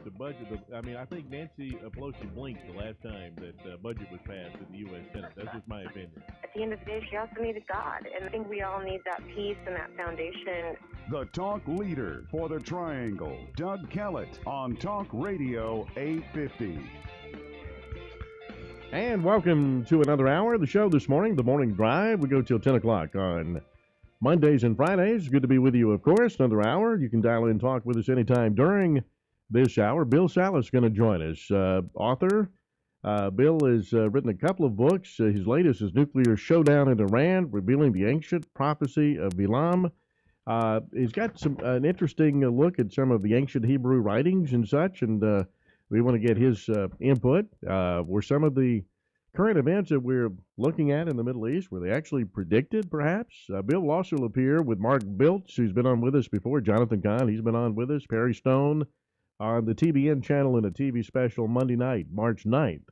the budget. I mean, I think Nancy Pelosi blinked the last time that budget was passed in the U.S. Senate. That's just my opinion. At the end of the day, she also needed God, and I think we all need that peace and that foundation. The talk leader for the Triangle, Doug Kellett, on Talk Radio 850. And welcome to another hour of the show this morning, The Morning Drive. We go till 10 o'clock on Mondays and Fridays. Good to be with you, of course. Another hour. You can dial in and talk with us anytime during this hour. Bill Salus is going to join us. Author. Bill has written a couple of books. His latest is Nuclear Showdown in Iran, Revealing the Ancient Prophecy of Balaam. He's got an interesting look at some of the ancient Hebrew writings and such, and we want to get his input. Were some of the current events that we're looking at in the Middle East, were they actually predicted, perhaps? Bill will also appear with Mark Biltz, who's been on with us before. Jonathan Kahn, he's been on with us. Perry Stone on the TBN channel in a TV special Monday night, March 9th,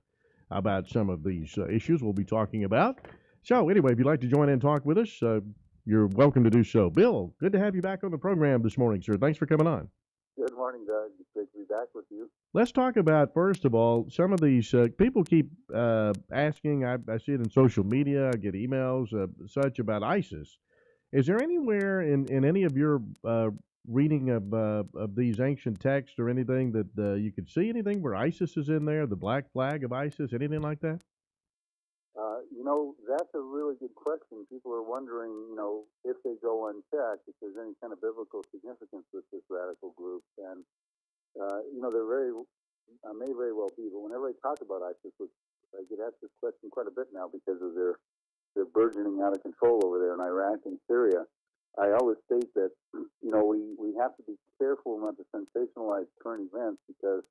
about some of these issues we'll be talking about. So anyway, if you'd like to join in and talk with us, you're welcome to do so. Bill, good to have you back on the program this morning, sir. Thanks for coming on. Good morning, Doug. It's great to be back with you. Let's talk about, first of all, some of these people keep asking. I see it in social media. I get emails, such about ISIS. Is there anywhere in any of your reading of these ancient texts or anything that you could see anything where ISIS is in there, the black flag of ISIS, anything like that? That's a really good question. People are wondering, if they go unchecked, if there's any kind of biblical significance with this radical group. And, they're may very well be. But whenever I talk about ISIS, which I get asked this question quite a bit now because of their burgeoning out of control over there in Iraq and Syria, I always state that, we have to be careful not to sensationalize current events because,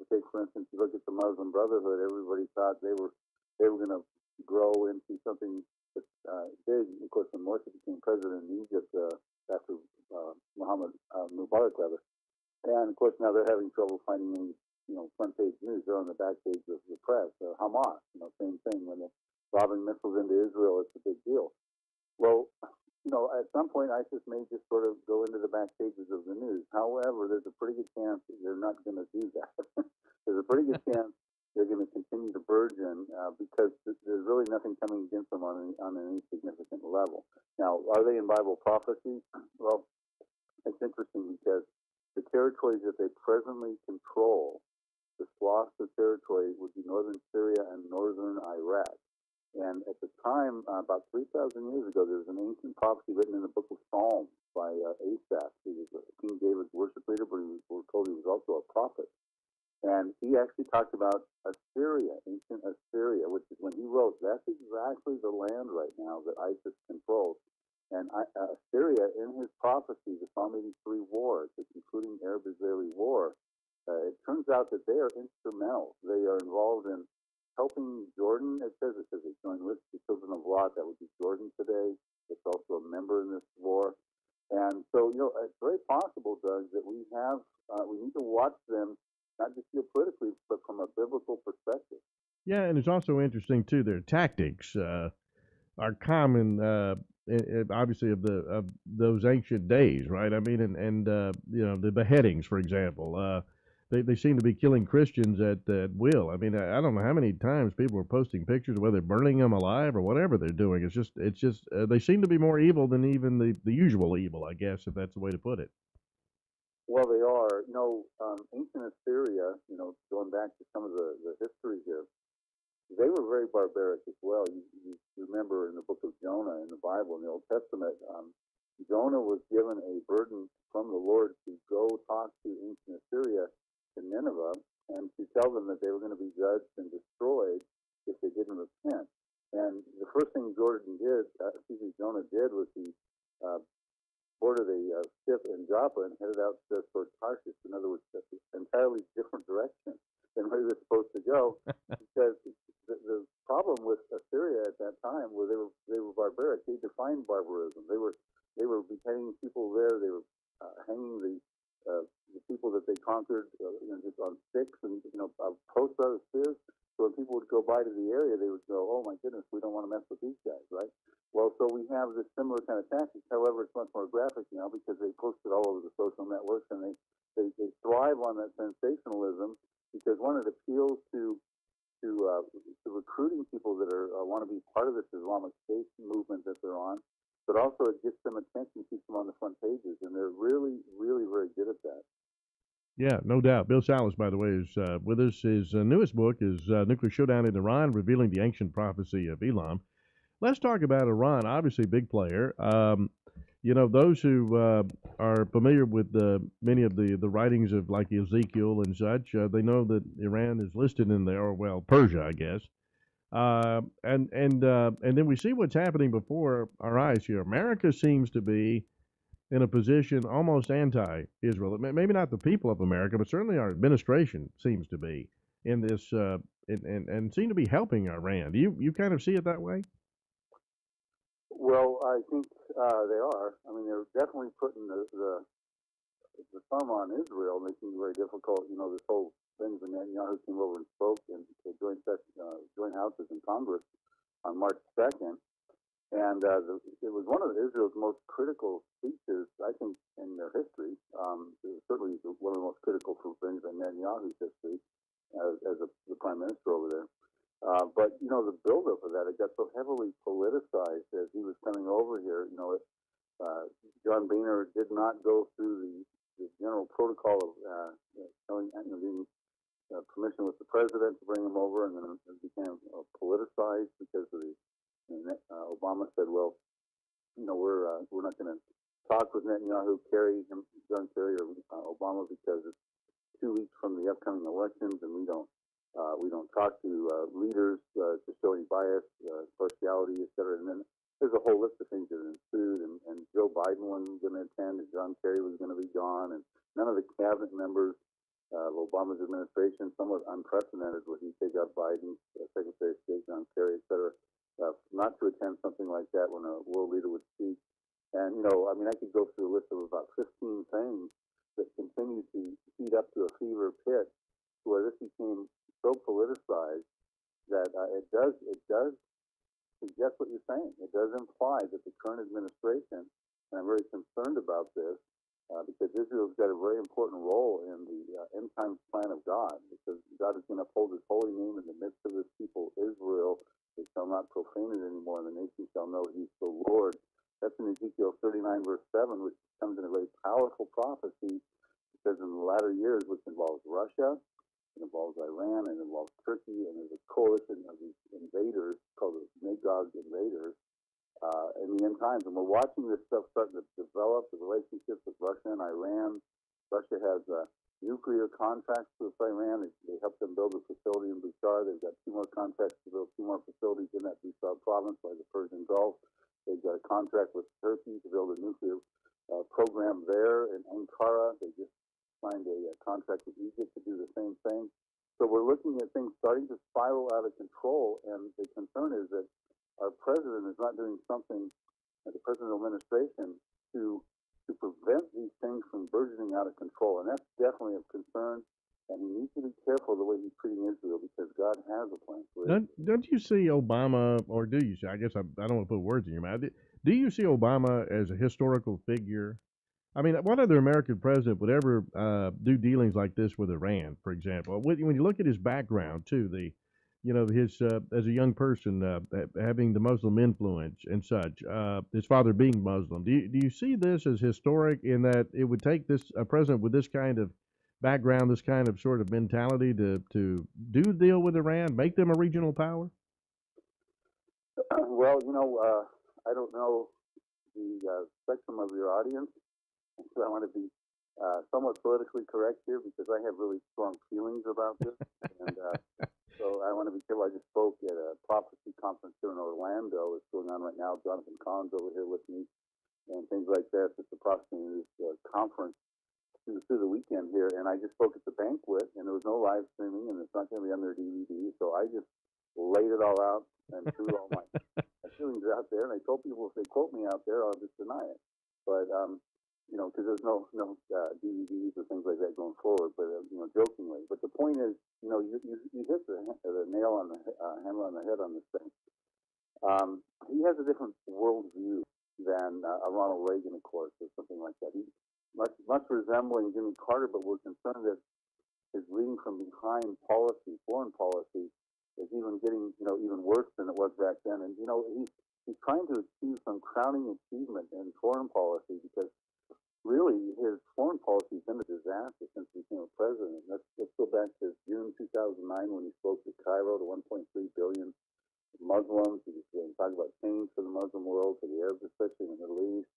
for instance, you look at the Muslim Brotherhood, everybody thought they were going to grow into something big. Of course, when Morsi became president in Egypt after Muhammad Mubarak, rather, and of course now they're having trouble finding any, front page news. They're on the back page of the press. Hamas, same thing. When they're lobbing missiles into Israel, it's a big deal. Well, at some point ISIS may just sort of go into the back pages of the news. However, there's a pretty good chance that they're not going to do that. There's a pretty good chance they're going to continue to burgeon because there's really nothing coming against them on any significant level. Now, are they in Bible prophecy? Well, it's interesting because the territories that they presently control, the swaths of territory, would be northern Syria and northern Iraq. And at the time, about 3,000 years ago, there was an ancient prophecy written in the book of Psalms by Asaph. He was King David's worship leader, but we're told he was also a prophet. And he actually talked about Assyria, ancient Assyria, which is when he wrote, that's exactly the land right now that ISIS controls. And Assyria, in his prophecy, the Psalm 83 war, the concluding Arab-Israeli war, it turns out that they are instrumental. They are involved in helping Jordan. It says they joined with the children of Lot. That would be Jordan today. It's also a member in this war. And so, it's very possible, Doug, that we need to watch them, not just geopolitically, but from a biblical perspective. Yeah, and it's also interesting too. Their tactics are common, obviously of those ancient days, right? I mean, and the beheadings, for example. They seem to be killing Christians at will. I mean, I don't know how many times people are posting pictures of whether burning them alive or whatever they're doing. It's just they seem to be more evil than even the usual evil, I guess, if that's the way to put it. Well, they are. Ancient Assyria, going back to some of the history here, they were very barbaric as well. You remember in the book of Jonah in the Bible, in the Old Testament, Jonah was given a burden from the Lord to go talk to ancient Assyria in Nineveh and to tell them that they were going to be judged and destroyed if they didn't repent. And the first thing Jonah did was he boarded a ship in Joppa and headed out toward Tarshish. In other words, an entirely different direction than where he was supposed to go, because the problem with Assyria at that time was they were barbaric. They defined barbarism. They were beheading people there. They were hanging the people that they conquered, just on sticks and posts out of spears. So when people would go by to the area, they would go, "Oh my goodness, we don't want to mess with these guys," right? Well, so we have this similar kind of tactics. However, it's much more graphic now because they post it all over the social networks and they thrive on that sensationalism. nationalism, because one, it appeals to recruiting people that are want to be part of this Islamic State movement that they're on, but also it gets them attention, keeps them on the front pages, and they're really, really very good at that. Yeah, no doubt. Bill Salus, by the way, is with us. His newest book is Nuclear Showdown in Iran, Revealing the Ancient Prophecy of Elam. Let's talk about Iran. Obviously, big player. Those who are familiar with many of the writings of like Ezekiel and such, they know that Iran is listed in there, or well, Persia, I guess. And then we see what's happening before our eyes here. America seems to be in a position almost anti-Israel. Maybe not the people of America, but certainly our administration seems to be in this, and seem to be helping Iran. Do you kind of see it that way? Well, I think they are. I mean, they're definitely putting the thumb on Israel, making it very difficult. You know, this whole thing, Netanyahu came over and spoke in the joint houses in Congress on March 2nd, and it was one of Israel's most critical speeches, I think, in their history. It was certainly one of the most critical for Netanyahu's history as the prime minister over there. But, you know, the buildup of that, it got so heavily politicized as he was coming over here. You know, John Boehner did not go through the general protocol of getting permission with the president to bring him over, and then it became politicized because of Obama said, well, you know, we're not going to talk with Netanyahu, John Kerry, or Obama, because it's 2 weeks from the upcoming elections, and we don't talk to leaders to show any bias, partiality, et cetera. And then there's a whole list of things that ensued, and Joe Biden wasn't going to attend, and John Kerry was going to be gone, and none of the cabinet members of Obama's administration, somewhat unprecedented, would he take up Biden's Secretary of State, John Kerry, et cetera, not to attend something like that when a world leader would speak. And, you know, I mean, I could go through a list of about 15 things that continue to heat up to a fever pitch, where this became so politicized that it does suggest what you're saying. It does imply that the current administration, and I'm very concerned about this, because Israel's got a very important role in the end times plan of God, because God is going to uphold his holy name in the midst of his people, Israel. They shall not profane it anymore, and the nation shall know he's the Lord. That's in Ezekiel 39, verse 7, which comes in a very powerful prophecy, because in the latter years, which involves Russia, it involves Iran, and it involves Turkey, and there's a coalition of these invaders called the Magog invaders in the end times. And we're watching this stuff starting to develop, the relationships with Russia and Iran. Russia has nuclear contracts with Iran. They helped them build a facility in Bushehr. They've got 2 more contracts to build 2 more facilities in that Bushehr province by the Persian Gulf. They've got a contract with Turkey to build a nuclear program there in Ankara. They just signed a contract with Egypt to do the same thing. So we're looking at things starting to spiral out of control, and the concern is that our president is not doing something, the presidential administration, to prevent these things from burgeoning out of control. And that's definitely of concern, and he needs to be careful the way he's treating Israel, because God has a plan for it. Don't you see Obama, or do you see, I guess I don't want to put words in your mouth, do you see Obama as a historical figure? I mean, what other American president would ever do dealings like this with Iran, for example? When you look at his background, too, his as a young person having the Muslim influence and such, his father being Muslim. Do you see this as historic in that it would take a president with this kind of background, this kind of sort of mentality to do deal with Iran, make them a regional power? Well, you know, I don't know the spectrum of your audience. So I want to be somewhat politically correct here, because I have really strong feelings about this. And so I want to be careful. I just spoke at a prophecy conference here in Orlando. It's going on right now. Jonathan Collins over here with me and things like that. It's a prophecy conference through the weekend here. And I just spoke at the banquet, and there was no live streaming, and it's not going to be on their DVD. So I just laid it all out and threw all my feelings out there. And I told people if they quote me out there, I'll just deny it. But you know, because there's no DVDs or things like that going forward, but you know, jokingly. But the point is, you know, you hit the nail on the hammer on the head on this thing. He has a different worldview than a Ronald Reagan, of course, or something like that. He's much resembling Jimmy Carter, but we're concerned that his leading from behind policy, foreign policy, is even getting, even worse than it was back then. And, he's trying to achieve some crowning achievement in foreign policy because really his foreign policy has been a disaster since he became president. Let's go back to June 2009 when he spoke to Cairo, to 1.3 billion Muslims. He was talking about change for the Muslim world, for the Arabs, especially in the Middle East.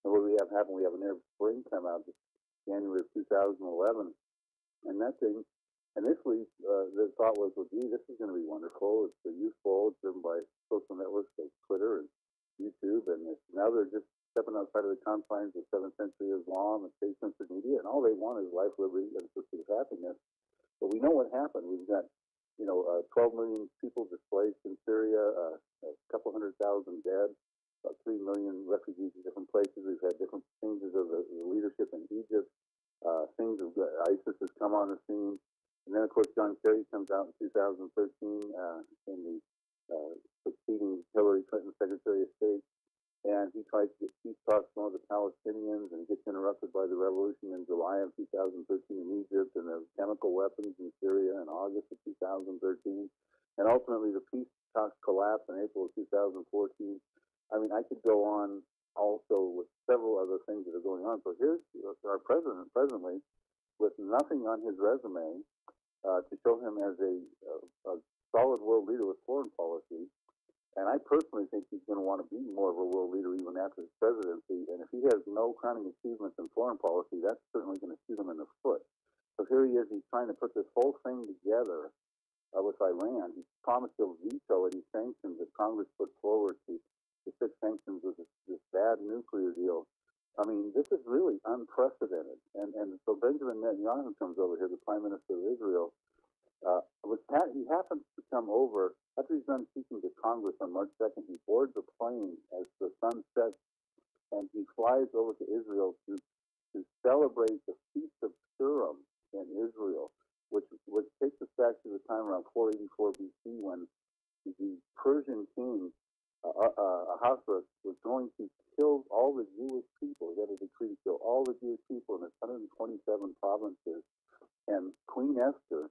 And what do we have happen? We have an Arab Spring come out this January of 2011. And that thing, initially, the thought was, well, gee, this is going to be wonderful. It's useful. It's driven by social networks like Twitter and YouTube. And now they're just stepping outside of the confines of 7th century Islam and state-censored media. And all they want is life, liberty, and pursuit of happiness. But we know what happened. We've got 12 million people displaced in Syria, a couple 100,000 dead, about 3 million refugees in different places. We've had different changes of the leadership in Egypt. ISIS has come on the scene. And then, of course, John Kerry comes out in 2013 in the succeeding Hillary Clinton Secretary of State. And he tries to get peace talks with the Palestinians, and he gets interrupted by the revolution in July of 2013 in Egypt, and the chemical weapons in Syria in August of 2013. And ultimately, the peace talks collapse in April of 2014. I mean, I could go on also with several other things that are going on. So here's our president presently with nothing on his resume to show him as a solid world leader with foreign policy. And I personally think he's going to want to be more of a world leader even after his presidency. And if he has no crowning achievements in foreign policy, that's certainly going to shoot him in the foot. So here he is. He's trying to put this whole thing together with Iran. He promised he'll veto any sanctions that Congress put forward to fix sanctions with this bad nuclear deal. I mean, this is really unprecedented. And so Benjamin Netanyahu comes over here, the Prime Minister of Israel. He happens to come over after he's done speaking to Congress on March 2nd. He boards a plane as the sun sets, and he flies over to Israel to celebrate the Feast of Purim in Israel, which takes us back to the time around 484 BC when the Persian king Ahasuerus was going to kill all the Jewish people. He had a decree to kill all the Jewish people in his 127 provinces. And Queen Esther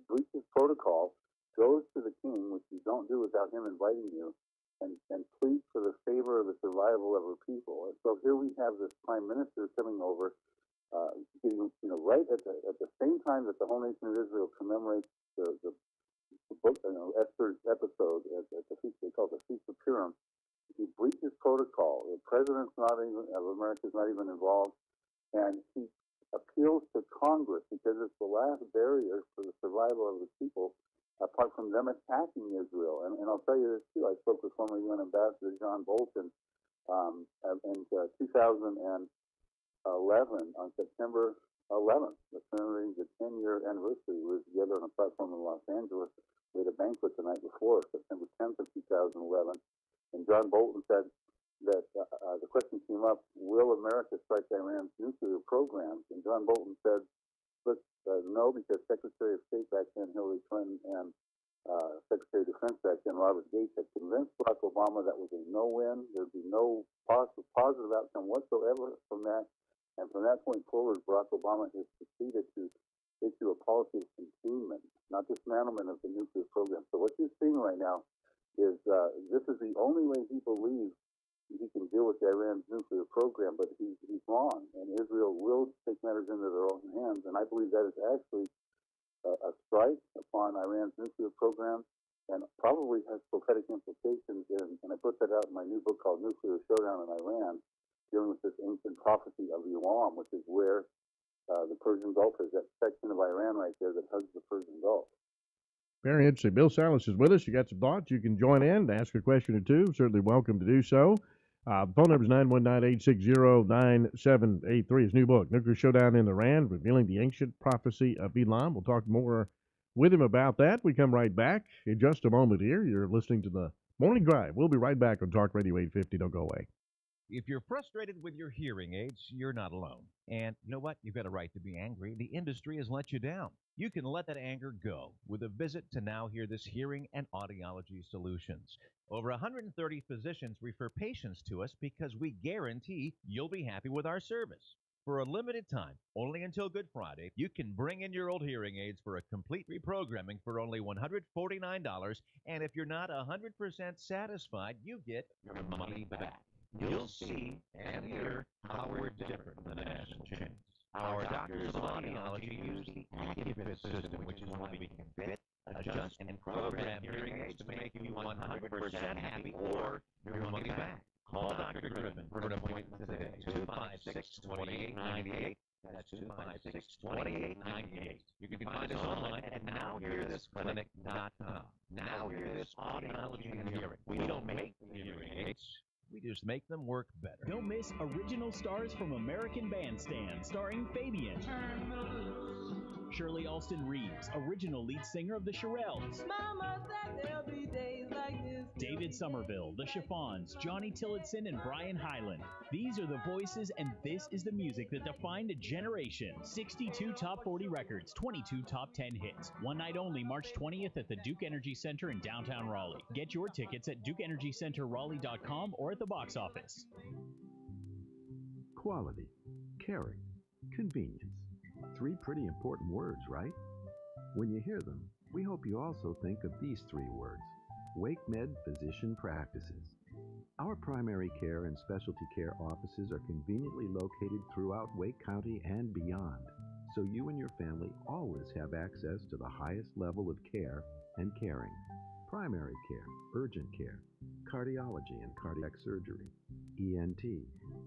breaches protocol, goes to the king, which you don't do without him inviting you, and pleads for the favor of the survival of her people. And so here we have this prime minister coming over, getting, right at the same time that the whole nation of Israel commemorates the book, Esther's episode at the feast. They call it the Feast of Purim. He breaches protocol. The president of America is not even involved, and he appeals to Congress because it's the last barrier for the survival of the people, apart from them attacking Israel. And I'll tell you this too. I spoke with former UN Ambassador John Bolton in 2011 on September 11th, commemorating the 10-year anniversary. We were together on a platform in Los Angeles. We had a banquet the night before, September 10th of 2011. And John Bolton said that the question came up, will America strike Iran's nuclear programs? And John Bolton said, no, because Secretary of State back then, Hillary Clinton, and Secretary of Defense back then, Robert Gates, had convinced Barack Obama that was a no-win. There'd be no positive outcome whatsoever from that. And from that point forward, Barack Obama has proceeded to issue a policy of containment, not dismantlement of the nuclear program. So what you're seeing right now is this is the only way he believes he can deal with Iran's nuclear program, but he's wrong, and Israel will take matters into their own hands. And I believe that is actually a strike upon Iran's nuclear program, and probably has prophetic implications. And I put that out in my new book called Nuclear Showdown in Iran, dealing with this ancient prophecy of Elam, which is where the Persian Gulf is, that section of Iran right there that hugs the Persian Gulf. Very interesting. Bill Salus is with us. You got some thoughts? You can join in to ask a question or two. Certainly welcome to do so. The phone number is 919-860-9783. His new book, Nuclear Showdown in Iran, Revealing the Ancient Prophecy of Elam. We'll talk more with him about that. We come right back in just a moment here. You're listening to the Morning Drive. We'll be right back on Talk Radio 850. Don't go away. If you're frustrated with your hearing aids, you're not alone. And you know what? You've got a right to be angry. The industry has let you down. You can let that anger go with a visit to Now Hear This Hearing and Audiology Solutions. Over 130 physicians refer patients to us because we guarantee you'll be happy with our service. For a limited time, only until Good Friday, you can bring in your old hearing aids for a complete reprogramming for only $149. And if you're not 100% satisfied, you get your money back. You'll see and hear how we're different from the national chains. Our doctors of audiology use the AccuFit system, which is one we can fit, adjust, and program hearing aids to make you 100% happy or your money back. Call Dr. Griffin for an appointment today. 256-2898. That's 256-2898. You can find us online at NowHearThisClinic.com. Now Hear This Audiology and Hearing. We don't make the hearing aids. We just make them work better. Don't miss Original Stars from American Bandstand, starring Fabian, Shirley Alston Reeves, original lead singer of the Shirelles, Mama said there'll be days like this. David Somerville, the Chiffons, Johnny Tillotson, and Brian Hyland. These are the voices, and this is the music that defined a generation. 62 top 40 records, 22 top 10 hits. One night only, March 20th at the Duke Energy Center in downtown Raleigh. Get your tickets at DukeEnergyCenterRaleigh.com or at the box office. Quality, caring, convenience. Three pretty important words, right? When you hear them, we hope you also think of these three words: WakeMed Physician Practices. Our primary care and specialty care offices are conveniently located throughout Wake County and beyond, so you and your family always have access to the highest level of care and caring. Primary care, urgent care, cardiology and cardiac surgery, ENT,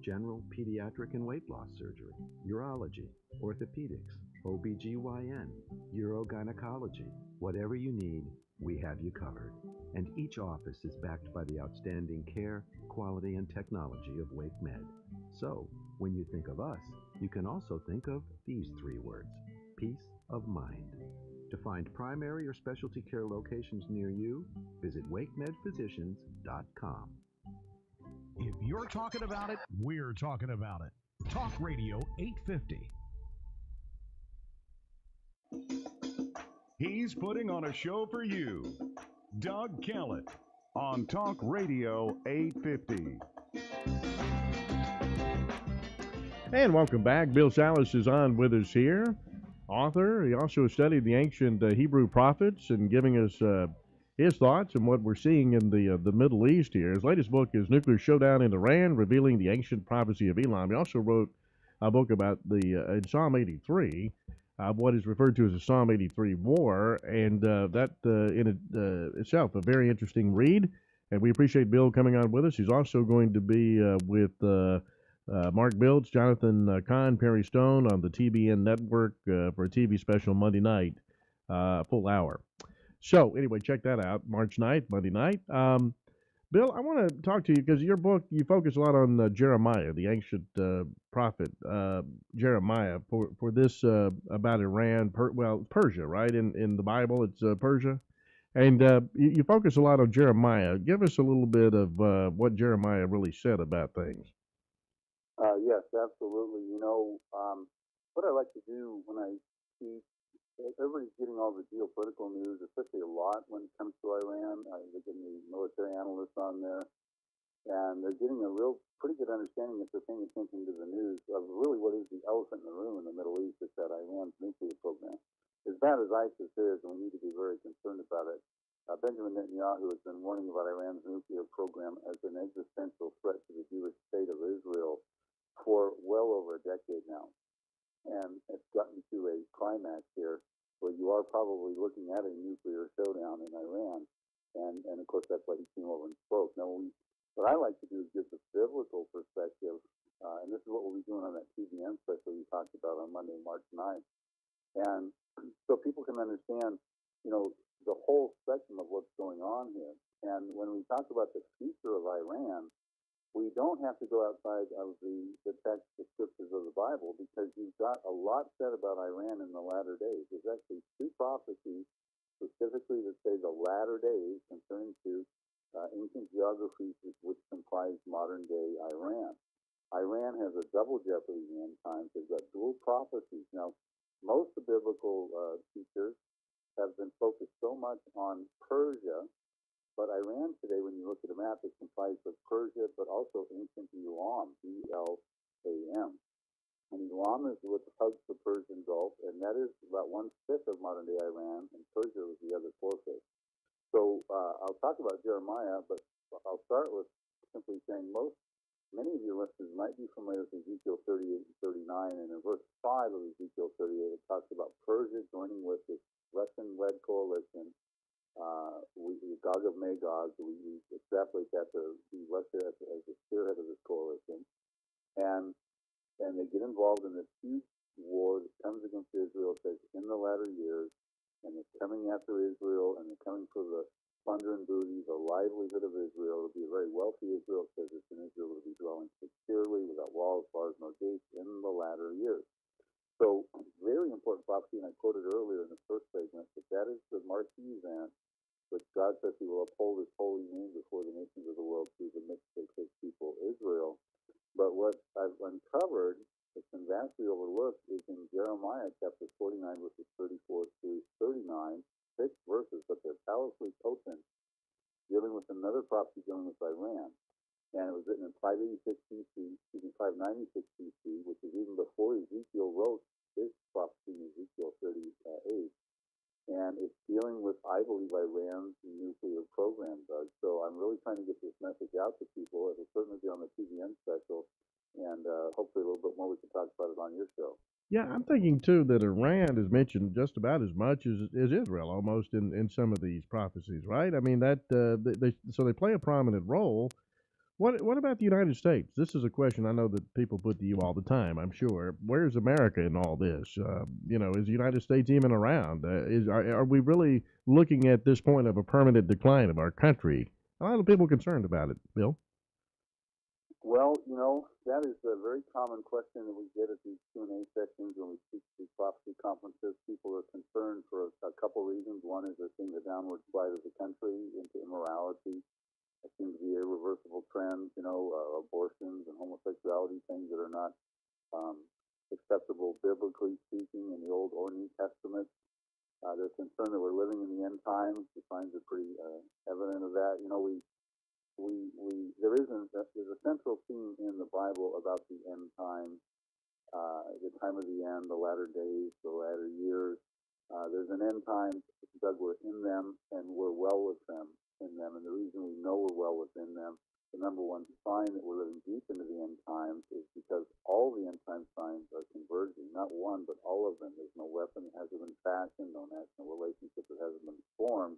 general, pediatric, and weight loss surgery, urology, orthopedics, OBGYN, urogynecology. Whatever you need, we have you covered. And each office is backed by the outstanding care, quality, and technology of WakeMed. So, when you think of us, you can also think of these three words: peace of mind. To find primary or specialty care locations near you, visit WakeMedPhysicians.com. If you're talking about it, we're talking about it. Talk Radio 850. He's putting on a show for you. Doug Kellett on Talk Radio 850. And welcome back. Bill Salus is on with us here. Author. He also studied the ancient Hebrew prophets and giving us his thoughts on what we're seeing in the Middle East here. His latest book is Nuclear Showdown in Iran, Revealing the Ancient Prophecy of Elam. He also wrote a book about in Psalm 83, what is referred to as the Psalm 83 War, and that in itself a very interesting read. And we appreciate Bill coming on with us. He's also going to be with Mark Biltz, Jonathan Kahn, Perry Stone on the TBN network for a TV special Monday night, full hour. So anyway, check that out, March 9th, Monday night. Bill, I want to talk to you because your book, you focus a lot on Jeremiah, the ancient prophet Jeremiah, for this about Iran, Persia, right? In the Bible, it's Persia. And you focus a lot on Jeremiah. Give us a little bit of what Jeremiah really said about things. Yes, absolutely. You know, what I like to do when I teach, everybody's getting all the geopolitical news, especially a lot when it comes to Iran. They're getting the military analysts on there, and they're getting a pretty good understanding if they're paying attention to the news of really what is the elephant in the room in the Middle East. It's that Iran's nuclear program. As bad as ISIS is, and we need to be very concerned about it, Benjamin Netanyahu has been warning about Iran's nuclear program as an existential threat to the Jewish state of Israel for well over a decade now. And it's gotten to a climax here where you are probably looking at a nuclear showdown in Iran. And of course, that's why he came over and spoke. Now, what I like to do is give the biblical perspective, and this is what we'll be doing on that TBN special you talked about on Monday, March 9th. And so people can understand, you know, the whole spectrum of what's going on here. And when we talk about the future of Iran, we don't have to go outside of the text, the scriptures of the Bible, because you've got a lot said about Iran in the latter days. There's actually two prophecies specifically that say the latter days concerning to ancient geographies which comprise modern-day Iran. Iran has a double jeopardy in the end times. They've got dual prophecies. Now, most of the biblical teachers have been focused so much on Persia, but Iran today, when you look at a map, is comprised of Persia, but also ancient Elam, E-L-A-M. And Elam is what hugs the Persian Gulf, and that is about 1/5 of modern-day Iran, and Persia was the other 4/5. So I'll talk about Jeremiah, but I'll start with simply saying many of your listeners might be familiar with Ezekiel 38 and 39, and in verse 5 of Ezekiel 38, it talks about Persia joining with this Russian-led coalition, Gog of Magog. We extrapolate that to be Russia as the spearhead of this coalition, and they get involved in this huge war that comes against Israel, says, in the latter years, and it's coming after Israel, and they're coming for the plunder and booty, the livelihood of Israel. It'll be a very wealthy Israel, says it's in Israel will be dwelling securely without walls, bars, nor gates in the latter years. So, very important prophecy, and I quoted earlier in the first segment, that is the marquee event, which God says he will uphold his holy name before the nations of the world through the midst of his people, Israel. But what I've uncovered, that's been vastly overlooked, is in Jeremiah chapter 49, verses 34 through 39, 6 verses, but they're powerfully potent, dealing with another prophecy dealing with Iran. And it was written in 586 BC, 596 BC, which is even before Ezekiel wrote his prophecy in Ezekiel 38. And it's dealing with, I believe, Iran's nuclear program, Doug. So I'm really trying to get this message out to people. It'll certainly be on the TVN special, and hopefully a little bit more we can talk about it on your show. Yeah, I'm thinking too that Iran is mentioned just about as much as Israel, almost in some of these prophecies, right? I mean that they play a prominent role. What about the United States? This is a question I know that people put to you all the time. I'm sure. Where's America in all this? Is the United States even around? Are we really looking at this point of a permanent decline of our country? A lot of people are concerned about it, Bill. Well, that is a very common question that we get at these Q&A sessions when we speak to these prophecy conferences. People are concerned for a couple reasons. One is they're seeing the downward slide of the country into immorality. It seems to be irreversible trends, abortions and homosexuality, things that are not acceptable biblically speaking in the Old or New Testament. They're concerned that we're living in the end times. The signs are pretty evident of that. There's a central theme in the Bible about the end times, the time of the end, the latter days, the latter years. There's an end time, Doug, we're in them and we're well with them in them. And the reason we know we're well within them, the number one sign that we're living deep into the end times is because all the end time signs are converging, not one, but all of them. There's no weapon that hasn't been fashioned, no national relationship that hasn't been formed,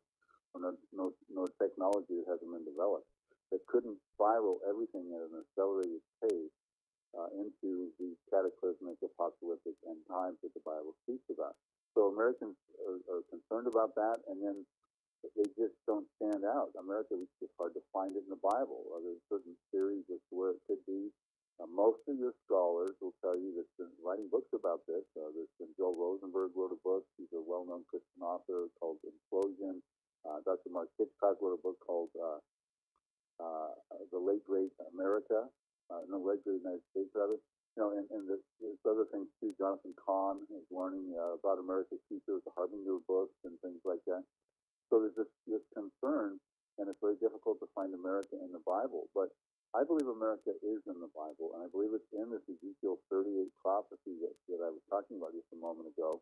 or no technology that hasn't been developed that couldn't spiral everything at an accelerated pace into these cataclysmic, apocalyptic end times that the Bible speaks about. So Americans are concerned about that, and then they just don't stand out. America, it's just hard to find it in the Bible. There's certain theories as to where it could be. Most of your scholars will tell you that's been writing books about this. There's been Joel Rosenberg wrote a book. He's a well-known Christian author called Implosion. Dr. Mark Hitchcock wrote a book called The Late Great America. Late Great United States, rather. And there's other things too. Jonathan Cahn is learning about America's future with the Harbinger books and things like that. So there's this concern, and it's very difficult to find America in the Bible. But I believe America is in the Bible, and I believe it's in this Ezekiel 38 prophecy that I was talking about just a moment ago.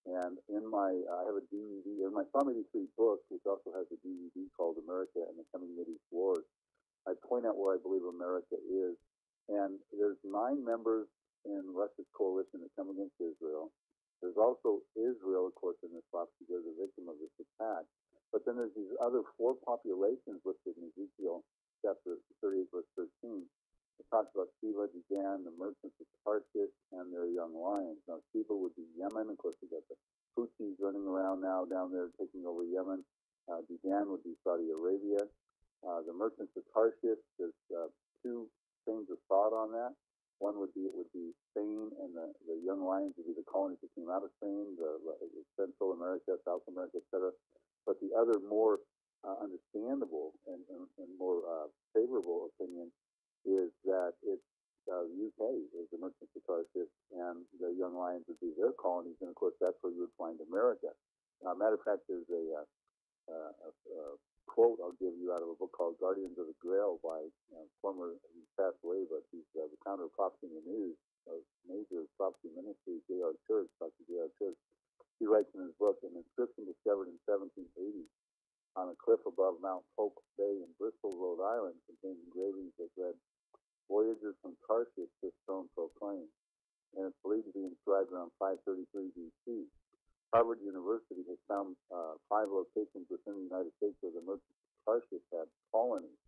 And I have a DVD, in my Psalm 83 book, which also has a DVD called America and the Coming Mideast Wars, I point out where I believe America is. And there's 9 members in Russia's coalition that come against Israel. There's also Israel, of course, in this prophecy. They're the victim of this attack. But then there's these other 4 populations listed in Ezekiel chapter 38, verse 13. It talks about Sheba, Dedan, the merchants of Tarshish, and their young lions. Now, Sheba would be Yemen. Of course, we've got the Houthis running around now down there taking over Yemen. Dedan would be Saudi Arabia. The merchants of Tarshish, there's 2 things of thought on that. One would be Spain, and the young lions would be the colonies that came out of Spain, the Central America, South America, etc. But the other more understandable and more favorable opinion is that it's UK is the merchants of Tarshish, and the young lions would be their colonies, and of course that's where you would find America. Matter of fact, there's a quote I'll give you out of a book called Guardians of the Grail by former, he passed away, but he's the founder of Prophecy in the News, a major prophecy ministry, J.R. Church, Dr. J.R. Church. He writes in his book, an inscription discovered in 1780 on a cliff above Mount Pope Bay in Bristol, Rhode Island, contains engravings that read, "Voyagers from Tarshish, this stone proclaims," and it's believed to be inscribed around 533 BC. Harvard University has found 5 locations within the United States where the merchants of Tarshish had colonies.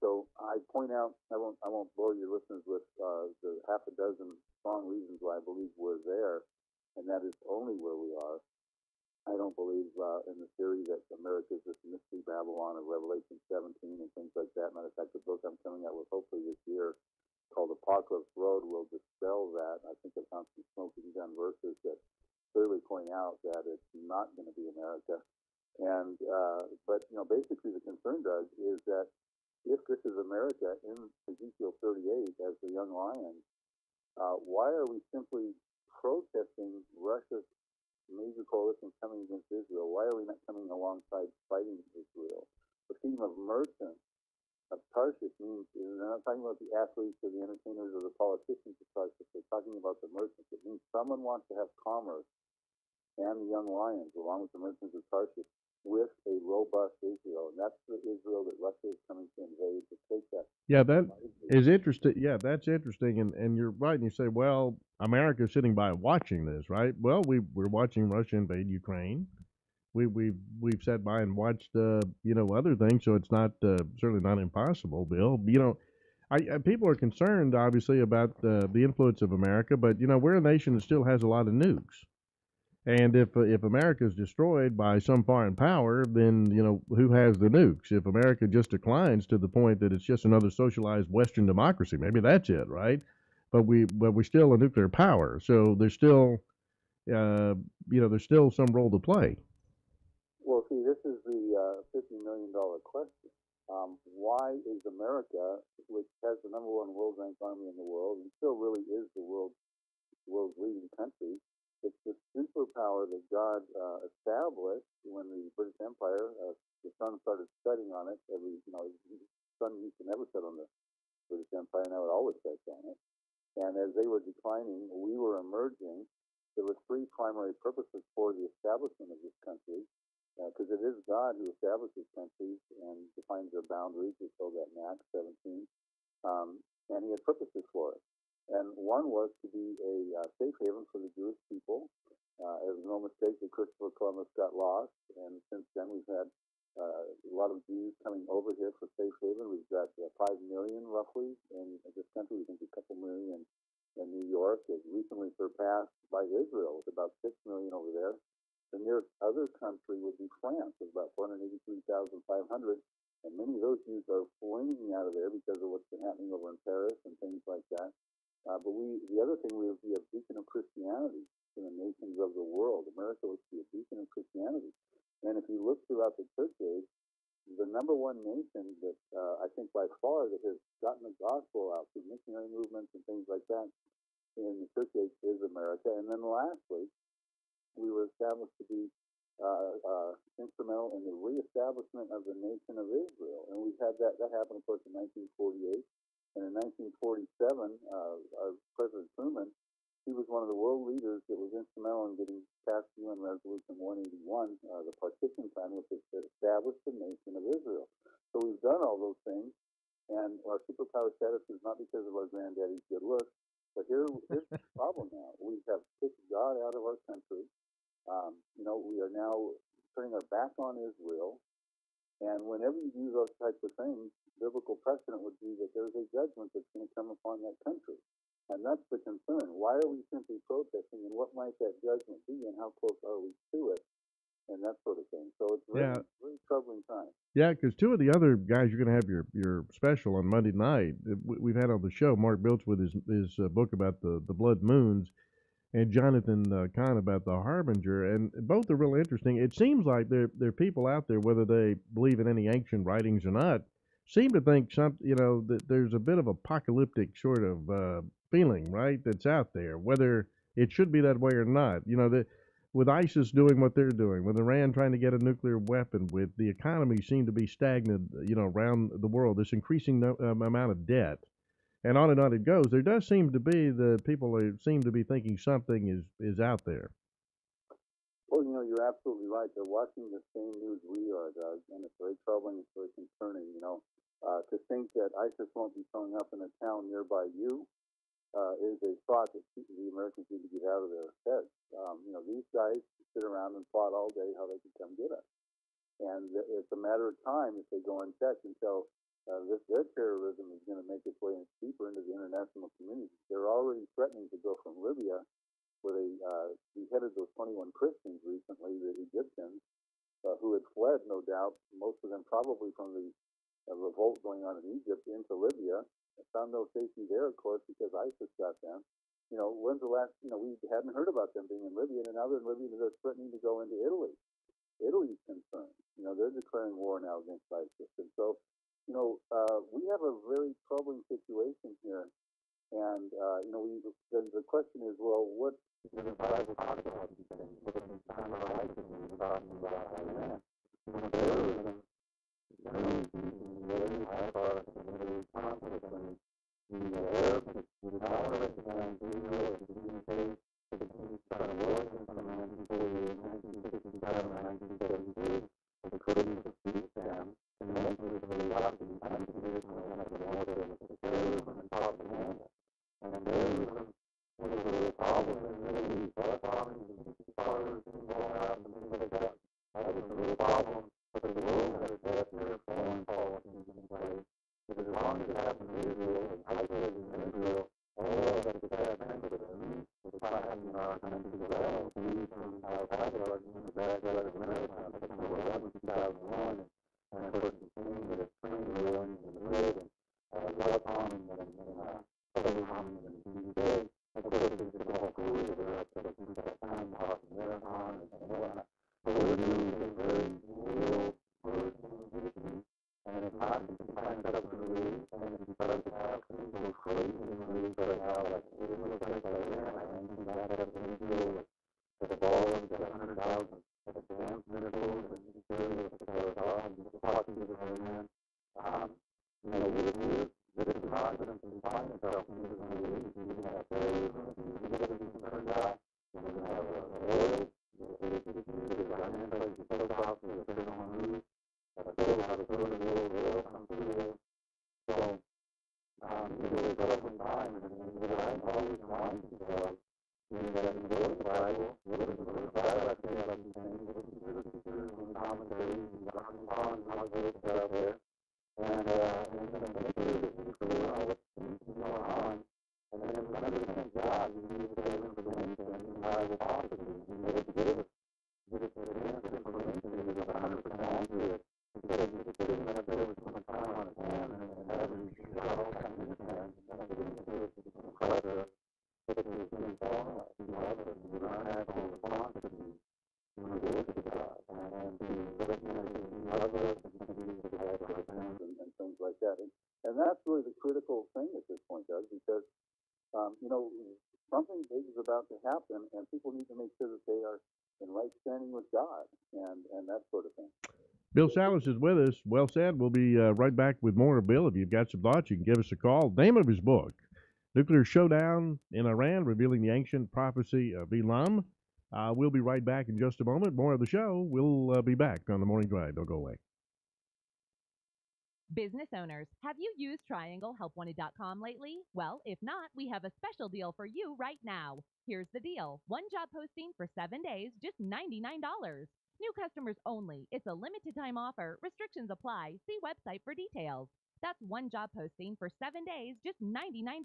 So I point out, I won't bore your listeners with the half a dozen strong reasons why I believe we're there, and that is only where we are. I don't believe in the theory that America is this mystery Babylon of Revelation 17 and things like that. Matter of fact, the book I'm coming out with hopefully this year called Apocalypse Road will dispel that. I think I found some smoking gun verses that clearly point out that it's not going to be America. And but basically the concern, Doug, is that if this is America in Ezekiel 38 as the young lion, why are we simply protesting Russia's major coalition coming against Israel? Why are we not coming alongside fighting Israel? The theme of merchants of Tarshish means, they're not talking about the athletes or the entertainers or the politicians of Tarshish. They're talking about the merchants. It means someone wants to have commerce and the young lions, along with the merchants of Tarshish, with a robust Israel. And that's the Israel that Russia is coming to invade, to take that. Yeah, that is interesting. Yeah, that's interesting. And you're right. And you say, well, America's sitting by watching this, right? Well, we're watching Russia invade Ukraine. We've sat by and watched, other things. So it's not certainly not impossible, Bill. People are concerned, obviously, about the influence of America. But, we're a nation that still has a lot of nukes. And if America is destroyed by some foreign power, then who has the nukes? If America just declines to the point that it's just another socialized Western democracy, maybe that's it, right? But we're still a nuclear power, so there's still there's still some role to play. Well, see, this is the $50 million question. Why is America, which has the #1 world ranked army in the world, and still really is the world's leading country? It's the superpower that God established when the British Empire, the sun started setting on it. The sun used to never set on the British Empire, now it always sets on it. And as they were declining, we were emerging. There were 3 primary purposes for the establishment of this country, because it is God who establishes countries and defines their boundaries. We told that in Acts 17. And he had purposes for it. And one was to be a safe haven for the Jewish people. It was no mistake that Christopher Columbus got lost, and since then we've had a lot of Jews coming over here for safe haven. We've got 5 million roughly in this country. We think a couple million in New York. Is recently surpassed by Israel with about 6 million over there. The nearest other country would be France, with about 483,500. And many of those Jews are fleeing out of there because of what's been happening over in Paris and things like that. But the other thing, we would be a beacon of Christianity to the nations of the world. America would be a beacon of Christianity. And if you look throughout the church age, the #1 nation that I think by far that has gotten the gospel out through missionary movements and things like that in the church age is America. And then lastly, we were established to be instrumental in the reestablishment of the nation of Israel. And we've had that happened, of course, in 1948. And in 1947, President Truman, he was one of the world leaders that was instrumental in getting passed UN Resolution 181, the partition plan, which established the nation of Israel. So we've done all those things, and our superpower status is not because of our granddaddy's good looks, but here's the problem now. We have kicked God out of our country. We are now turning our back on Israel. And whenever you do those types of things, biblical precedent would be that there's a judgment that's going to come upon that country. And that's the concern. Why are we simply protesting, and what might that judgment be, and how close are we to it, and that sort of thing. So it's really, really troubling time. Yeah, because 2 of the other guys you're going to have your special on Monday night, we've had on the show, Mark Biltz with his book about the blood moons, and Jonathan Kahn about the Harbinger, and both are really interesting. It seems like there are people out there, whether they believe in any ancient writings or not, seem to think that there's a bit of apocalyptic sort of feeling, right, that's out there, whether it should be that way or not. With ISIS doing what they're doing, with Iran trying to get a nuclear weapon, with the economy seem to be stagnant, around the world, this increasing amount of debt. and on it goes. There does seem to be the people who seem to be thinking something is out there. Well, you're absolutely right. They're watching the same news we are, Doug, and it's very troubling. It's very concerning. To think that ISIS won't be showing up in a town nearby you is a thought that the Americans need to get out of their heads. These guys sit around and plot all day how they can come get us, and it's a matter of time if they go unchecked until their terrorism is going to make its way deeper into the international community. They're already threatening to go from Libya, where they beheaded those 21 Christians recently, the Egyptians, who had fled, no doubt, most of them probably from the revolt going on in Egypt, into Libya. Found no safety there, of course, because ISIS got them. When's the last, we hadn't heard about them being in Libya, and now they're in Libya, they're threatening to go into Italy. Italy's concerned. They're declaring war now against ISIS. And so, we have a very troubling situation here. And, the question is, well, what is the Bible talk about these things? What is the time of ISIS talking about Iran? Terrorism, very high part of the Middle East conflict, and the Arabs, the power of the Israel, the UK, the Jews started wars in some land before the 1967 and 1972, the Kurds defeated them, and eventually they adopted the unconditional warfare with the terrorism and propaganda. And terrorism was a real problem in the Middle East. Our bombings and fires and blowouts and things like that. That was a real problem. But the world has had their foreign policies in place. But as long as it happens to Israel and isolating Israel, all that's a bad thing for them. It's not happening in our country. The battle from Al-Qaeda in the backyard of America on September 11, 2001. And of course, the thing that it's trained the Iranians in the grid and love bombing and other bombing in the UK. Of course, it's all cool. They're up to the time, Boston Marathon, and whatnot. What we're doing is a very real person, and it's not just kind of up to the news, and it's because it happens so crazy in the news right now, like it looks like Iran, and that has Israel with the ball, with 100,000 advanced missiles, and security with the Qatar, and the talking to the Iran. This is not going to find itself in the Middle East. You're going to have terrorism, you're going to be concerned about, you're going to have oil, there's an anti-Soviet the thing on the news, how the third world oil comes through there. So, there's open time, and I'm always reminded of, that you go to the Bible, look at the Bible, I say about these things, look at the scriptures and commentaries, and John Bonds, and all those out there, and then make sure that you figure out what's going on, and then remember to thank God, you need to get information, and how the possibly, you know, to give it advanced information is 100% accurate, because if it didn't have there was so much time on his hand, and having all kinds of internet, and pressure, but it was being fallen, the natural response to the work of God, and to recognize that He loves us, and things like that. And that's really the critical thing at this point, Doug, because, something big is about to happen, and people need to make sure that they are in right standing with God, and that sort of thing. Bill Salus is with us. Well said. We'll be right back with more of Bill. If you've got some thoughts, you can give us a call. Name of his book, Nuclear Showdown in Iran, Revealing the Ancient Prophecy of Elam. We'll be right back in just a moment. More of the show. We'll be back on the Morning Drive. Don't go away. Business owners, have you used TriangleHelpWanted.com lately? Well, if not, we have a special deal for you right now. Here's the deal. One job posting for 7 days, just $99. New customers only. It's a limited time offer. Restrictions apply. See website for details. That's one job posting for 7 days, just $99.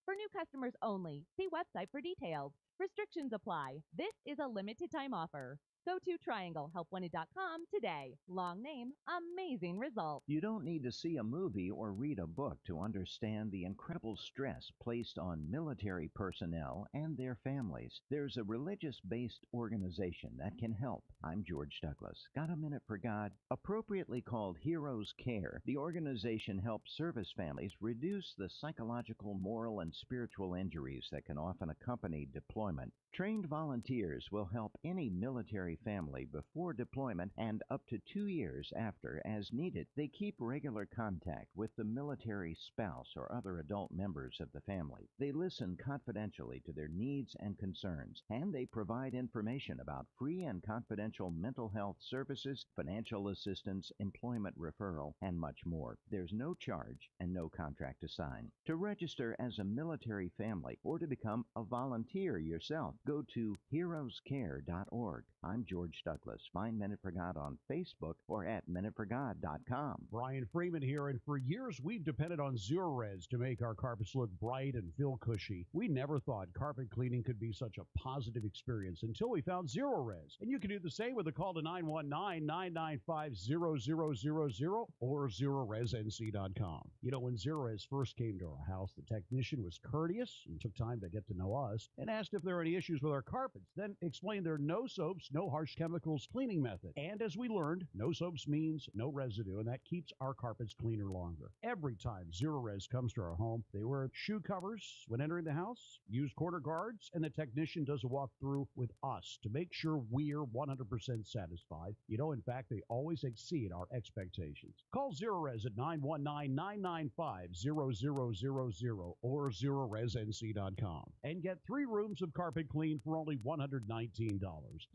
For new customers only. See website for details. Restrictions apply. This is a limited time offer. Go to TriangleHelpWanted.com today. Long name, amazing result. You don't need to see a movie or read a book to understand the incredible stress placed on military personnel and their families. There's a religious-based organization that can help. I'm George Douglas. Got a minute for God? Appropriately called Heroes Care, the organization helps service families reduce the psychological, moral, and spiritual injuries that can often accompany deployment. deployment. Trained volunteers will help any military family before deployment and up to 2 years after as needed. They keep regular contact with the military spouse or other adult members of the family. They listen confidentially to their needs and concerns, and they provide information about free and confidential mental health services, financial assistance, employment referral, and much more. There's no charge and no contract to sign. To register as a military family or to become a volunteer yourself, go to heroescare.org. I'm George Douglas. Find Men for God on Facebook or at menatforgod.com. Brian Freeman here, and for years we've depended on Zerorez to make our carpets look bright and feel cushy. We never thought carpet cleaning could be such a positive experience until we found Zerorez. And you can do the same with a call to 919-995-0000 or ZerorezNC.com. You know, when Zerorez first came to our house, the technician was courteous and took time to get to know us and asked if there are any issues with our carpets, then explained their no soaps, no harsh chemicals cleaning method. And as we learned, no soaps means no residue, and that keeps our carpets cleaner longer. Every time Zerorez comes to our home, they wear shoe covers when entering the house, use quarter guards, and the technician does a walkthrough with us to make sure we're 100% satisfied. You know, in fact, they always exceed our expectations. Call Zerorez at 919-995-0000 or ZerorezNC.com and get 3 rooms of carpet clean for only $119.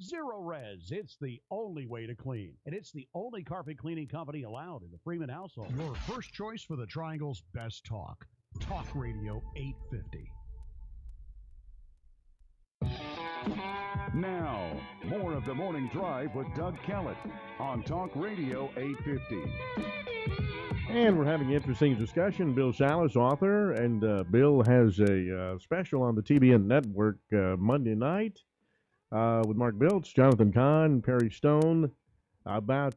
Zerorez, it's the only way to clean, and it's the only carpet cleaning company allowed in the Freeman household. Your first choice for the Triangle's best talk. Talk Radio 850. Now, more of the Morning Drive with Doug Kellett on Talk Radio 850. And we're having an interesting discussion. Bill Salus, author, and Bill has a special on the TBN network Monday night with Mark Biltz, Jonathan Kahn, Perry Stone, about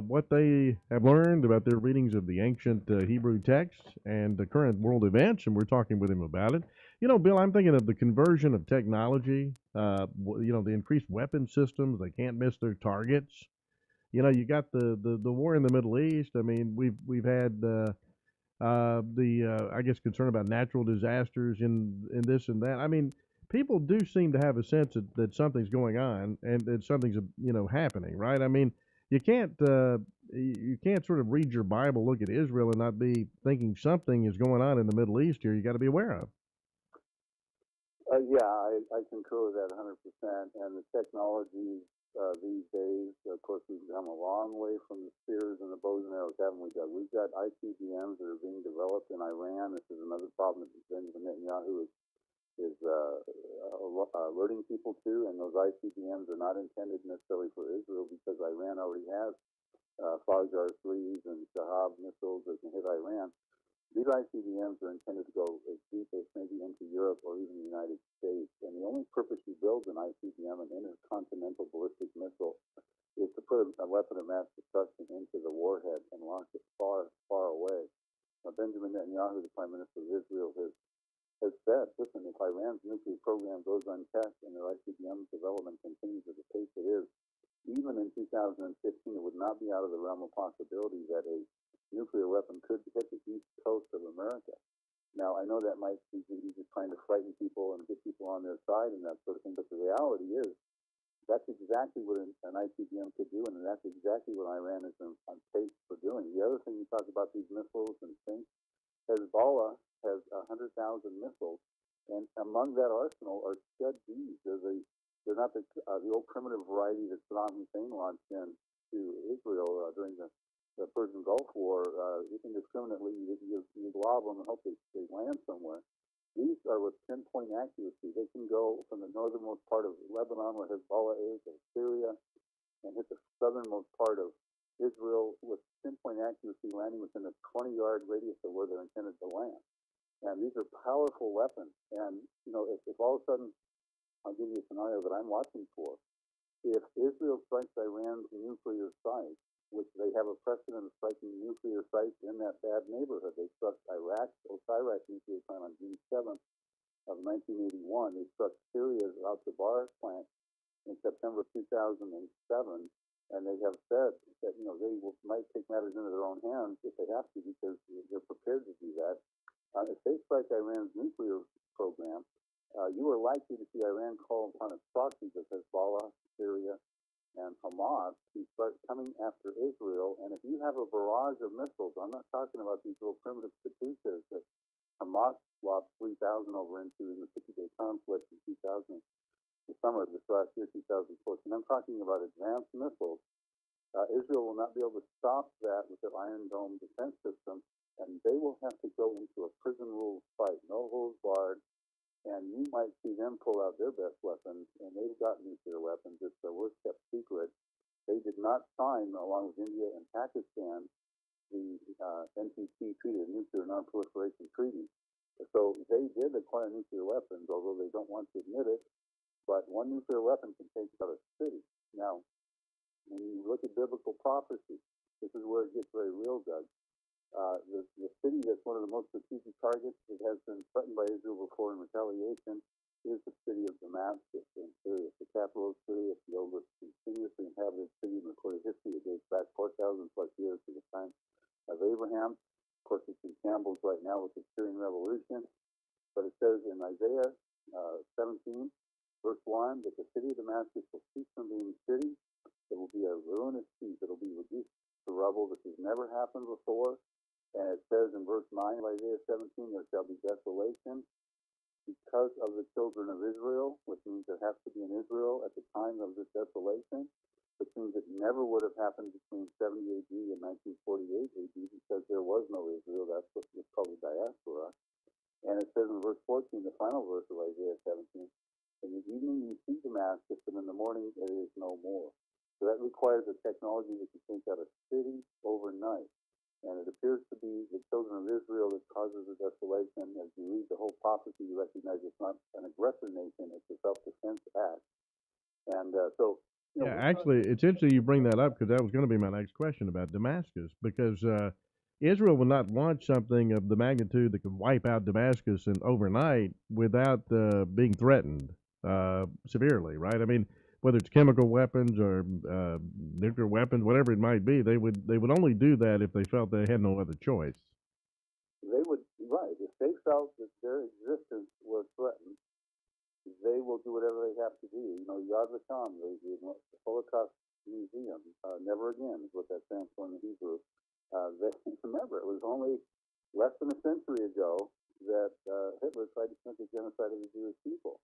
what they have learned about their readings of the ancient Hebrew texts and the current world events, and we're talking with him about it. You know, Bill, I'm thinking of the conversion of technology, you know, the increased weapon systems. They can't miss their targets. You know, you got the war in the Middle East. I mean, we've had I guess concern about natural disasters in this and that. I mean, people do seem to have a sense that something's going on and that something's happening, right? I mean, you can't sort of read your Bible, look at Israel, and not be thinking something is going on in the Middle East here. You got to be aware of. Yeah, I concur with that 100%. And the technology these days, of course, we've come a long way from the spears and the bows and arrows, haven't we, Doug? We've got ICBMs that are being developed in Iran. This is another problem that Benjamin Netanyahu is alerting people to, and those ICBMs are not intended necessarily for Israel because Iran already has Fajar 3s and Shahab missiles that can hit Iran. These ICBMs are intended to go as deep as maybe into Europe or even the United States. And the only purpose you build an ICBM, an intercontinental ballistic missile, is to put a weapon of mass destruction into the warhead and launch it far, far away. Now, Benjamin Netanyahu, the Prime Minister of Israel, has said, listen, if Iran's nuclear program goes unchecked and their ICBM development continues at the pace it is, even in 2015, it would not be out of the realm of possibility that a nuclear weapon could hit the east coast of America. Now, I know that might be just trying to frighten people and get people on their side and that sort of thing, but the reality is that's exactly what an ICBM could do, and that's exactly what Iran is on pace for doing. The other thing you talk about these missiles and things, Hezbollah has 100,000 missiles, and among that arsenal are Scud Bs. They're not the old primitive variety that Saddam Hussein launched into Israel during the Persian Gulf War. Indiscriminately, you lob them and hope they land somewhere. These are with pinpoint accuracy. They can go from the northernmost part of Lebanon, where Hezbollah is, or Syria, and hit the southernmost part of Israel with pinpoint accuracy, landing within a 20-yard radius of where they're intended to land. And these are powerful weapons. And, you know, if all of a sudden, I'll give you a scenario that I'm watching for. If Israel strikes Iran's nuclear site, which they have a precedent of striking nuclear sites in that bad neighborhood. They struck Osirak nuclear plant on June 7th of 1981. They struck Syria's Al-Tabar plant in September 2007, and they have said that, you know, they might take matters into their own hands if they have to because they're prepared to do that. If they strike Iran's nuclear program, you are likely to see Iran call upon its proxies of Hezbollah, Syria, and Hamas to start coming after Israel. And if you have a barrage of missiles, I'm not talking about these little primitive Katyusas that Hamas lost 3,000 over into in the 50-day conflict in 2000, the summer of this last year, 2014. I'm talking about advanced missiles. Israel will not be able to stop that with their Iron Dome defense system, and they will have to go into a prison rules fight, no holds barred. And you might see them pull out their best weapons, and they've got nuclear weapons. It's the worst kept secret. They did not sign, along with India and Pakistan, the NPT treaty, the Nuclear Non-Proliferation Treaty. So they did acquire nuclear weapons, although they don't want to admit it. But one nuclear weapon can take out a city. Now, when you look at biblical prophecy, this is where it gets very real, Doug. The city that's one of the most strategic targets that has been threatened by Israel before in retaliation is the city of Damascus in Syria. It's the capital of Syria. It's the oldest continuously inhabited city in recorded history. It dates back 4,000 plus years to the time of Abraham. Of course, it's in shambles right now with the Syrian revolution. But it says in Isaiah 17, verse 1, that the city of Damascus will cease from being a city. It will be a ruinous heap. It will be reduced to rubble. This has never happened before. And it says in verse 9 of Isaiah 17, there shall be desolation because of the children of Israel, which means there has to be an Israel at the time of this desolation, which means it never would have happened between 70 AD and 1948 AD because there was no Israel. That's what was called the diaspora. And it says in verse 14, the final verse of Isaiah 17, in the evening you see Damascus, and in the morning it is no more. So that requires a technology that can take out a city overnight. And it appears to be the children of Israel that causes the desolation. As you read the whole prophecy, you recognize it's not an aggressor nation, it's a self-defense act. And yeah, actually, it's interesting you bring that up because that was going to be my next question about Damascus because Israel will not launch something of the magnitude that could wipe out Damascus in overnight without being threatened severely, right? I mean, whether it's chemical weapons or nuclear weapons, whatever it might be, they would only do that if they felt they had no other choice. They would, right. If they felt that their existence was threatened, they will do whatever they have to do. You know, Yad Vashem, the Holocaust Museum, never again is what that stands for in the Hebrew. Remember, it was only less than a century ago that Hitler tried to commit the genocide of the Jewish people.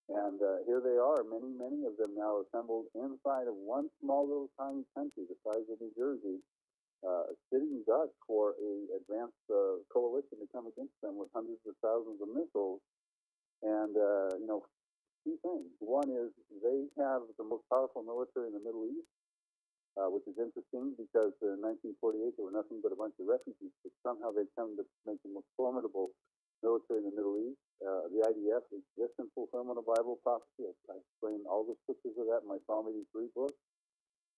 And here they are, many of them now assembled inside of one small little tiny country the size of New Jersey, sitting ducks for an advanced coalition to come against them with hundreds of thousands of missiles. And, two things. One is they have the most powerful military in the Middle East, which is interesting because in 1948 there were nothing but a bunch of refugees, but somehow they've come to make the most formidable military in the Middle East. The IDF exists in fulfillment of Bible prophecy. I explain all the scriptures of that in my Psalm 83 book.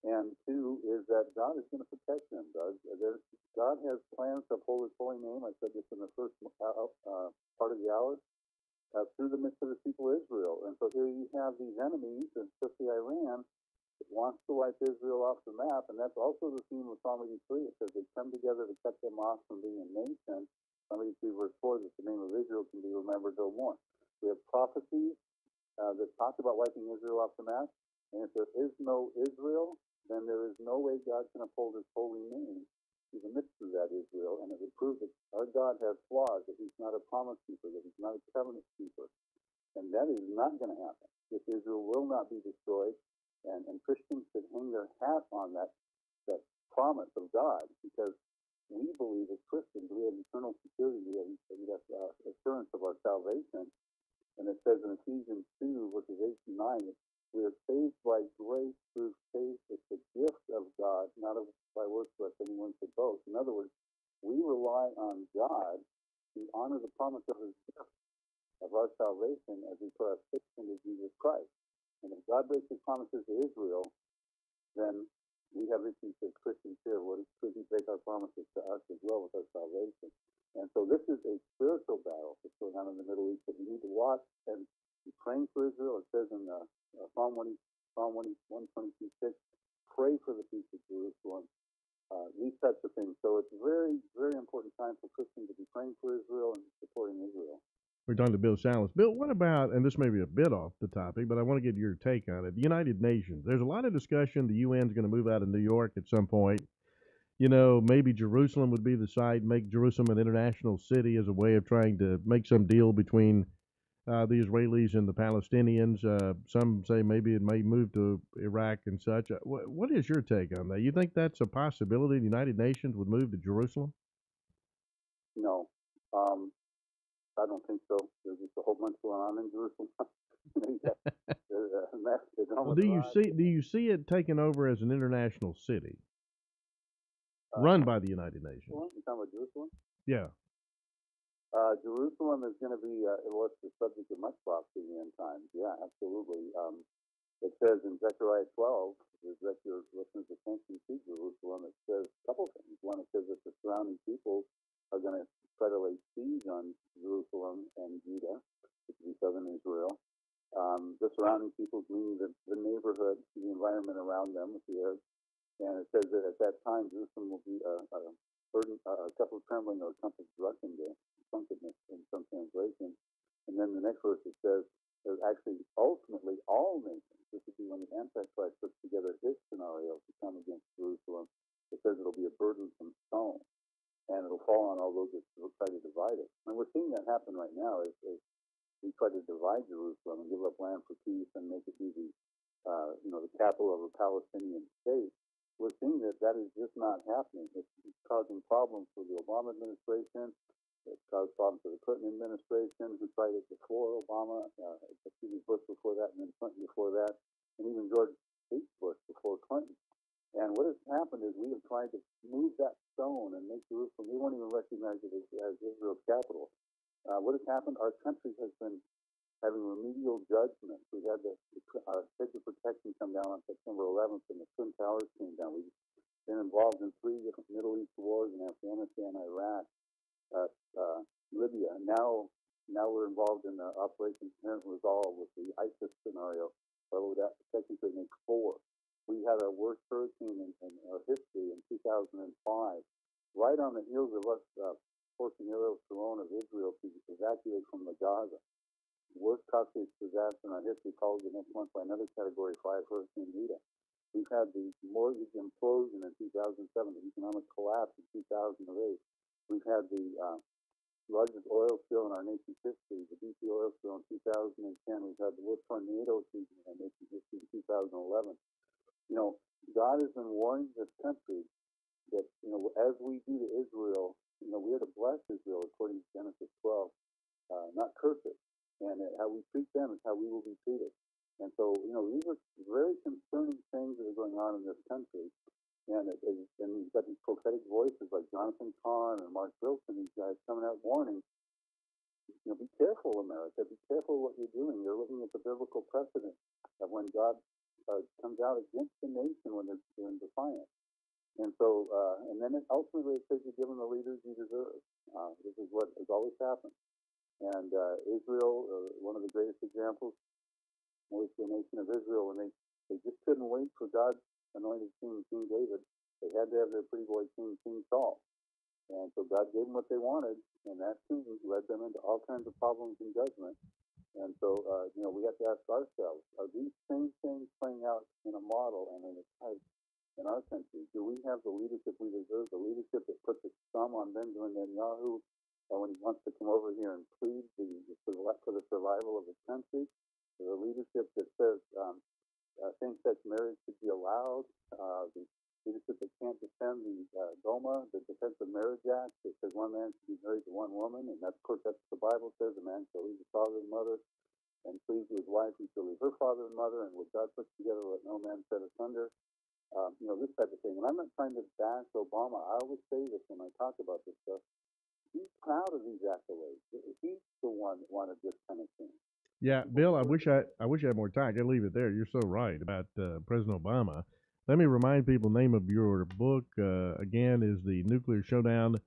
And two is that God is going to protect them, Doug. God has plans to uphold his holy name. I said this in the first part of the hour, through the midst of the people of Israel. And so here you have these enemies, and especially Iran, that wants to wipe Israel off the map. And that's also the theme of Psalm 83. It says they come together to cut them off from being a nation. Psalm 83 verse 4, that the name of Israel can be remembered no more. We have prophecies that talk about wiping Israel off the map. And if there is no Israel, then there is no way God can uphold his holy name in the midst of that Israel. And it would prove that our God has flaws, that he's not a promise keeper, that he's not a covenant keeper. And that is not going to happen. If Israel will not be destroyed, and Christians should hang their hat on that promise of God, because we believe as Christians we have eternal security, we have assurance of our salvation. And it says in Ephesians 2, verses 8 and 9, that we are saved by grace through faith. It's a gift of God, not by works lest anyone should boast. In other words, we rely on God to honor the promise of his gift of our salvation as we put our faith into Jesus Christ. And if God breaks his promises to Israel, then we have issues as Christians here. What could he break our promises to us as well with our salvation? And so this is a spiritual battle that's going on in the Middle East that we need to watch and be praying for Israel. It says in Psalm 122:6, pray for the peace of Jerusalem. These types of things. So it's a very, very important time for Christians to be praying for Israel and supporting Israel. We're talking to Bill Salus. Bill, what about, and this may be a bit off the topic, but I want to get your take on it. The United Nations. There's a lot of discussion. The UN's going to move out of New York at some point. You know, maybe Jerusalem would be the site, make Jerusalem an international city as a way of trying to make some deal between the Israelis and the Palestinians. Some say maybe it may move to Iraq and such. What is your take on that? You think that's a possibility? The United Nations would move to Jerusalem? No, I don't think so. There's just a whole bunch going on in Jerusalem. There's a mess. Well, do you see it taken over as an international city, run by the United Nations? You talking about Jerusalem? Yeah. Jerusalem is going to be what's the subject of much prophecy in the end times. Yeah, absolutely. It says in Zechariah 12, direct your listeners' attention to Jerusalem. It says a couple things. One, it says that the surrounding people are going to try to lay siege on Jerusalem and Judah, which would be southern Israel. The surrounding people, meaning the neighborhood, the environment around them, with the Arabs. And it says that at that time, Jerusalem will be a burden, a cup of trembling or a cup of drunkenness in some translations. And then the next verse it says, there's actually ultimately all nations. This would be when the Antichrist puts together his scenario to come against Jerusalem. It says it'll be a burdensome stone, and it'll fall on all those that will try to divide it. And we're seeing that happen right now as we try to divide Jerusalem and give up land for peace and make it be the capital of a Palestinian state. We're seeing that is just not happening. It's causing problems for the Obama administration. It's caused problems for the Clinton administration, who tried it before Obama, Bush before that, and then Clinton before that, and even George H. Bush before Clinton. And what has happened is we have tried to move that stone and make Jerusalem, we won't even recognize it as Israel's capital. What has happened? Our country has been having remedial judgments. We had the hedge of protection come down on September 11th, and the Twin Towers came down. We've been involved in 3 different Middle East wars in Afghanistan, Iraq, Libya. Now we're involved in Operation Inherent Resolve with the ISIS scenario. So that technically makes 4. We had our worst hurricane in our history in 2005, right on the heels of us forcing Ariel Sharon of Israel to evacuate from the Gaza. The worst costliest disaster in our history, followed the next month by another Category 5 Hurricane Rita. We've had the mortgage implosion in 2007, the economic collapse in 2008. We've had the largest oil spill in our nation's history, the BP oil spill in 2010. We've had the worst tornado season in our nation's history in 2011. You know, God has been warning this country that, as we do to Israel, we are to bless Israel according to Genesis 12, not curse it. And how we treat them is how we will be treated. And so, these are very concerning things that are going on in this country. And we've got these prophetic voices like Jonathan Cahn and Mark Wilson, these guys coming out warning, be careful, America. Be careful what you're doing. You're looking at the biblical precedent of when God comes out against the nation when they're in defiance. And so, and then ultimately it says you give them the leaders you deserve. This is what has always happened. And Israel, one of the greatest examples, was the nation of Israel, when they just couldn't wait for God's anointed king, King David. They had to have their pretty boy king, King Saul. And so God gave them what they wanted, and that king led them into all kinds of problems and judgment. And so, we have to ask ourselves, are these same things playing out in a model and in a type in our country? Do we have the leadership we deserve, the leadership that puts its thumb on Benjamin Netanyahu when he wants to come over here and plead for the survival of his country? The leadership that says same-sex marriage should be allowed, the leadership that can't defend the DOMA, the Defense of Marriage Act, that says one man should be married to one woman, and that's, of course, that's what the Bible says, a man shall leave his father and mother and cleave to his wife, and shall leave her father and mother, and what God puts together, let no man set asunder. This type of thing. And I'm not trying to bash Obama. I always say this when I talk about this stuff. He's proud of these accolades. He's the one that wanted this kind of thing. Yeah, Bill, I wish I had more time. I got to leave it there. You're so right about President Obama. Let me remind people, the name of your book, again, is The Nuclear Showdown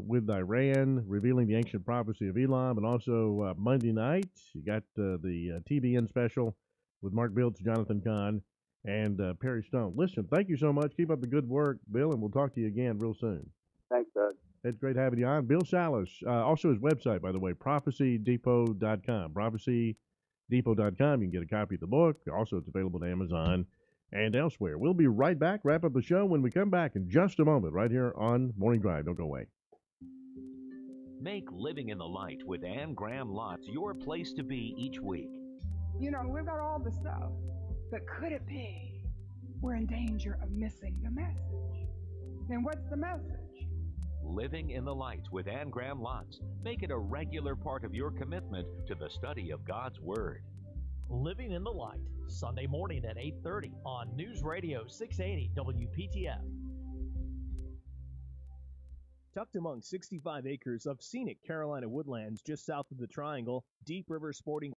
with Iran, Revealing the Ancient Prophecy of Elam, and also Monday night, you got the TBN special with Mark Biltz, Jonathan Cahn, and Perry Stone. Listen, thank you so much. Keep up the good work, Bill, and we'll talk to you again real soon. Thanks, Doug. It's great having you on. Bill Salus. Also his website, by the way, prophecydepot.com. Prophecydepot.com. You can get a copy of the book. Also, it's available to Amazon and elsewhere. We'll be right back. Wrap up the show when we come back in just a moment, right here on Morning Drive. Don't go away. Make Living in the Light with Ann Graham Lotz your place to be each week. You know, we've got all the stuff, but could it be we're in danger of missing the message? Then what's the message? Living in the Light with Ann Graham Lotz. Make it a regular part of your commitment to the study of God's Word. Living in the Light, Sunday morning at 8:30 on News Radio 680 WPTF. Tucked among 65 acres of scenic Carolina woodlands just south of the Triangle, Deep River Sporting